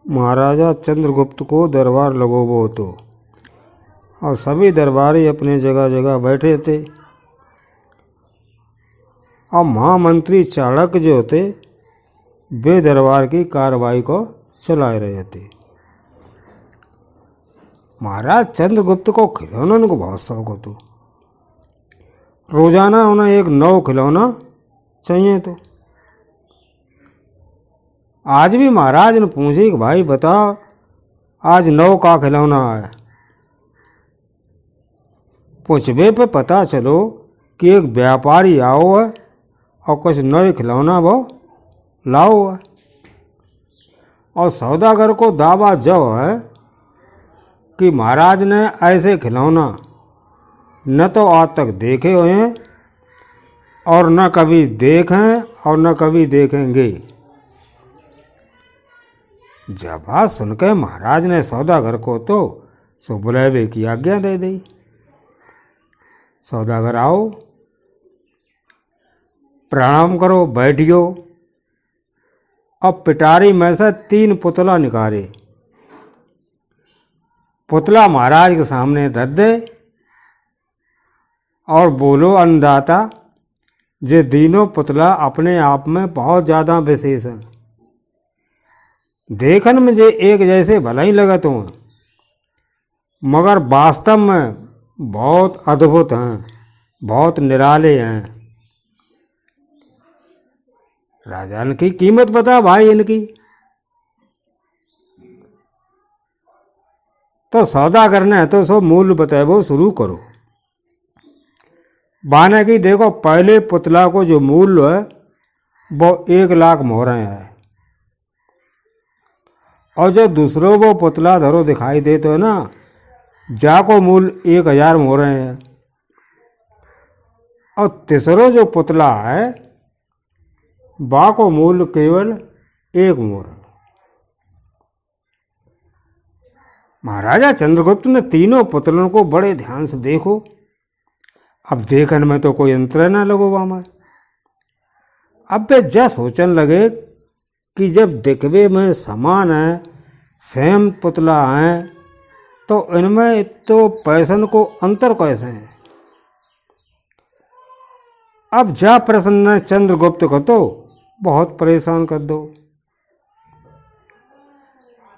महाराजा चंद्रगुप्त को दरबार लगोबो तो, और सभी दरबारी अपने जगह जगह बैठे थे। और महामंत्री चाणक्य जो थे वे दरबार की कार्रवाई को चला रहे थे। महाराज चंद्रगुप्त को खिलौनों को बहुत शौक होता। रोजाना उन्हें एक नौ खिलौना चाहिए। तो आज भी महाराज ने पूछे कि भाई बताओ आज नौ का खिलौना है। पूछबे पे पता चलो कि एक व्यापारी आओ है और कुछ नए खिलौना वो लाओ है। और सौदागर को दावा जो है कि महाराज ने ऐसे खिलौना न तो आज तक देखे हुए हैं और न कभी देखें और न कभी देखेंगे। जब बात सुनकर महाराज ने सौदागर को तो बुलावे की आज्ञा दे दी। सौदागर आओ, प्रणाम करो, बैठियो। अब पिटारी में से 3 पुतला निकाले, पुतला महाराज के सामने रख दे और बोलो अन्नदाता ये तीनों पुतला अपने आप में बहुत ज़्यादा विशेष हैं। देखन में जे एक जैसे भला ही लगत हो, मगर वास्तव में बहुत अद्भुत हैं, बहुत निराले हैं। राजा ने की कीमत बता भाई इनकी। तो सौदागर ने तो सो मूल्य बताए वो शुरू करो। बाने की देखो पहले पुतला को जो मूल्य है वो 1 लाख मोहरें है, और जो दूसरों वो पुतला धरो दिखाई दे तो है ना, जाको मूल्य 1000 मोहरें हैं। और तीसरो जो पुतला है बा को मूल्य केवल 1 मोहर। महाराजा चंद्रगुप्त ने तीनों पुतलों को बड़े ध्यान से देखो। अब देखने में तो कोई अंतर ना लगो वहाँ। अब वे जा सोचने लगे कि जब दिखवे में समान है, सेम पुतला हैं, तो इनमें तो पैसन को अंतर कैसे है। अब जा प्रश्न ने चंद्रगुप्त को तो बहुत परेशान कर दो।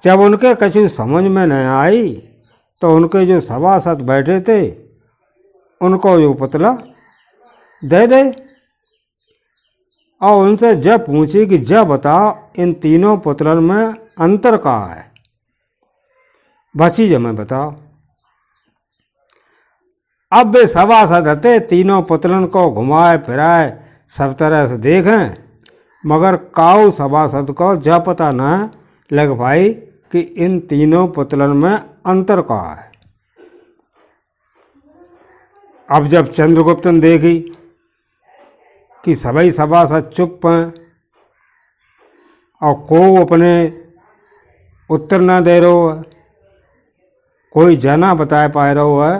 जब उनके कछु समझ में नहीं आई तो उनके जो सभासद बैठे थे उनको जो पुतला दे दे, और उनसे जब पूछी कि जब बताओ इन तीनों पुतलन में अंतर कहाँ है, बची जब बताओ। अब वे सभासद थे तीनों पुतलन को घुमाए फिराए सब तरह से देखें, मगर काऊ सभासद को जब पता न लग पाई कि इन तीनों पुतलन में अंतर कहाँ है। अब जब चंद्रगुप्त ने देखी कि सभी सभासद चुप हैं और को अपने उत्तर ना दे रहो है, कोई जना बता पा रहा है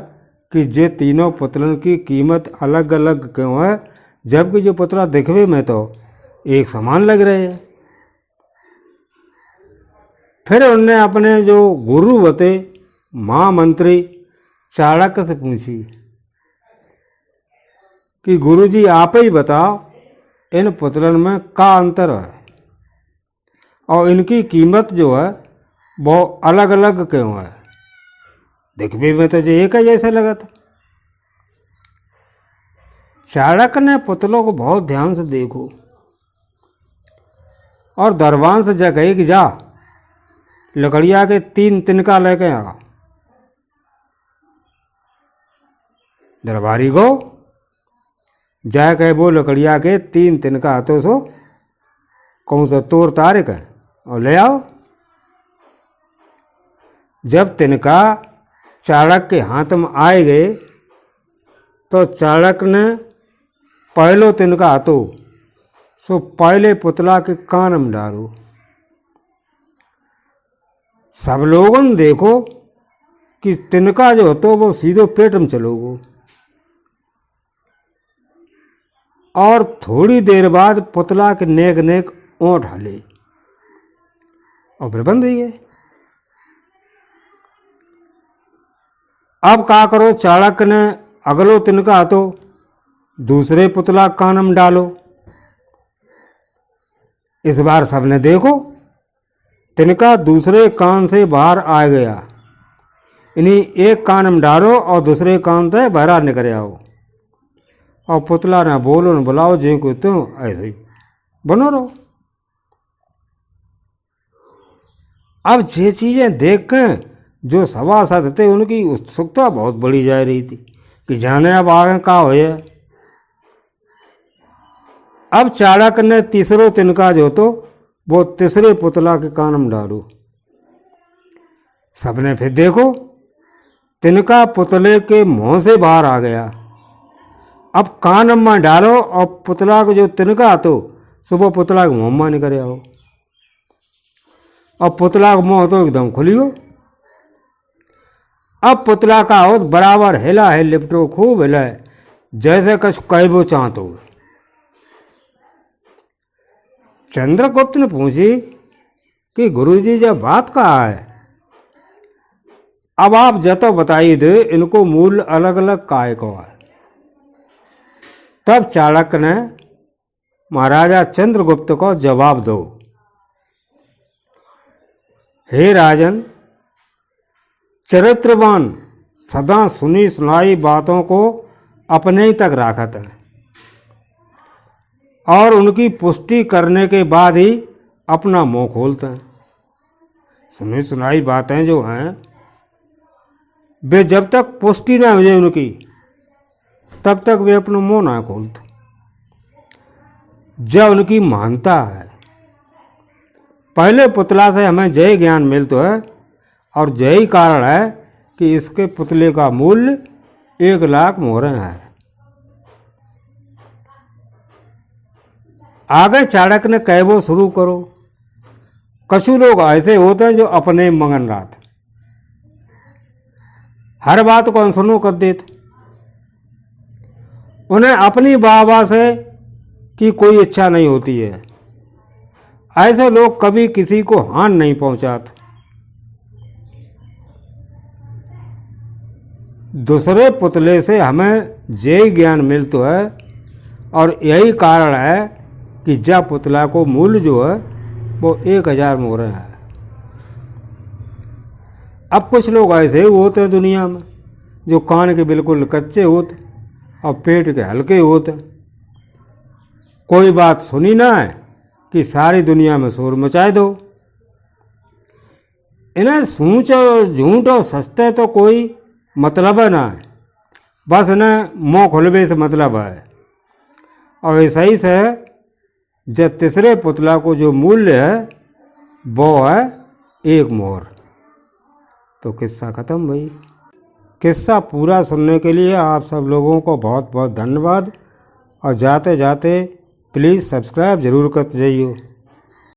कि ये तीनों पुतलन की कीमत अलग अलग क्यों है, जबकि जो पुतला दिखवे में तो एक समान लग रहे हैं। फिर उनने अपने जो गुरु होते महामंत्री चाणक्य से पूछी कि गुरुजी आप ही बताओ इन पुतलन में का अंतर है और इनकी कीमत जो है वो अलग अलग क्यों है, दिखने में तो जो एक है जैसे लगा था। चाणक्य ने पुतलों को बहुत ध्यान से देखो और दरबान से जा कही कि जा लकड़िया के 3 तिनका लेके आ। दरबारी को जाए कहे वो लकड़िया के 3 तिनका हाथों सो कौन सा तोड़ तारे का और ले आओ। जब तिनका चाणक्य के हाथ में आए गए तो चाणक्य ने पहलो तिनका हाथों सो पहले पुतला के कान में डालो। सब लोगों ने देखो कि तिनका जो होतो वो सीधो पेट में चलोगो, और थोड़ी देर बाद पुतला के नेक नेक ओंठ हले और फिर बंद हुई है। अब का करो, चाणक्य ने अगलो तिनका तो दूसरे पुतला कान में डालो। इस बार सबने देखो तिनका दूसरे कान से बाहर आ गया। इन्हीं एक कान में डालो और दूसरे कान से बाहर निकल आओ। और पुतला ना बोलो न बुलाओ, जी को तुम ऐसे ही बनो रहो। अब ये चीजें देख के जो सभासद थे उनकी उत्सुकता बहुत बढ़ी जा रही थी कि जाने अब आगे का होए। अब चाणक्य ने तीसरो तिनका जो तो वो तीसरे पुतला के कान में डालो। सबने फिर देखो तिनका पुतले के मुंह से बाहर आ गया। अब कान में डालो और पुतला को जो तिनका तो सुबह पुतला के मुंह में निकल आओ। और पुतला का मुंह तो एकदम खुलियो। अब पुतला का होत बराबर हिला है, लिपटो खूब हिला है, जैसे कछ कहबो चाहतो। चंद्रगुप्त ने पूछी कि गुरुजी जब बात कहा है, अब आप जतो बताइए दे इनको मूल अलग अलग काय को है। तब चाणक्य ने महाराजा चंद्रगुप्त को जवाब दो, हे राजन, चरित्रवान सदा सुनी सुनाई बातों को अपने ही तक राखत है और उनकी पुष्टि करने के बाद ही अपना मुंह खोलते हैं। सुनी सुनाई बातें जो हैं वे जब तक पुष्टि ना हो जाए उनकी, तब तक वे अपना मुंह ना खोलते। जब उनकी मानता है, पहले पुतला से हमें जय ज्ञान मिलता है और यही कारण है कि इसके पुतले का मूल्य 1,00,000 मोहरें है। आगे चाणक्य ने कहबो शुरू करो। कछु लोग ऐसे होते हैं जो अपने मगन रात हर बात को अनसुनो कर देते। उन्हें अपनी वाहवाह से की कोई इच्छा नहीं होती है। ऐसे लोग कभी किसी को हानि नहीं पहुंचाते। दूसरे पुतले से हमें यही ज्ञान मिलता है और यही कारण है कि जब पुतला को मूल्य जो है वो 1,000 मोहरें है। अब कुछ लोग ऐसे होते हैं दुनिया में जो कान के बिल्कुल कच्चे होते और पेट के हल्के होते। कोई बात सुनी ना है कि सारी दुनिया में शोर मचाए दो। इन्हें सूच और झूठ और सस्ते तो कोई मतलब है ना है, बस इन्हें मुँह खुलवे से मतलब है। और ऐसा ही से जब तीसरे पुतला को जो मूल्य है वो है 1 मोहर। तो किस्सा खत्म भाई। किस्सा पूरा सुनने के लिए आप सब लोगों को बहुत बहुत धन्यवाद। और जाते जाते प्लीज़ सब्सक्राइब जरूर करते जाइए।